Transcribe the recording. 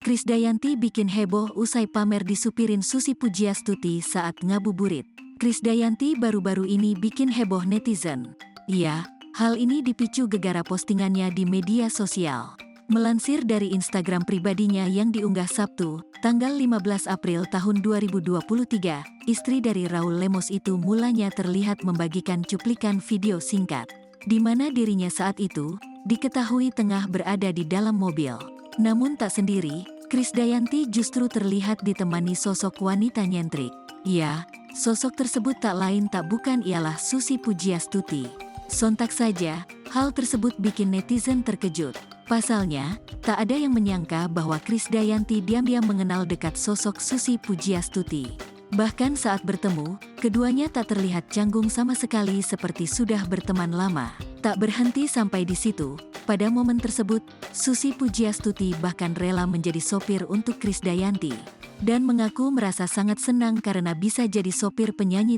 Krisdayanti bikin heboh usai pamer disupirin Susi Pujiastuti saat ngabuburit. Krisdayanti baru-baru ini bikin heboh netizen. Iya, hal ini dipicu gegara postingannya di media sosial. Melansir dari Instagram pribadinya yang diunggah Sabtu, tanggal 15 April tahun 2023, istri dari Raul Lemos itu mulanya terlihat membagikan cuplikan video singkat, di mana dirinya saat itu diketahui tengah berada di dalam mobil. Namun tak sendiri, Krisdayanti justru terlihat ditemani sosok wanita nyentrik. Ya, sosok tersebut tak lain tak bukan ialah Susi Pujiastuti. Sontak saja, hal tersebut bikin netizen terkejut. Pasalnya, tak ada yang menyangka bahwa Krisdayanti diam-diam mengenal dekat sosok Susi Pujiastuti. Bahkan saat bertemu, keduanya tak terlihat canggung sama sekali seperti sudah berteman lama. Tak berhenti sampai di situ, pada momen tersebut, Susi Pujiastuti bahkan rela menjadi sopir untuk Krisdayanti. Dan mengaku merasa sangat senang karena bisa jadi sopir penyanyi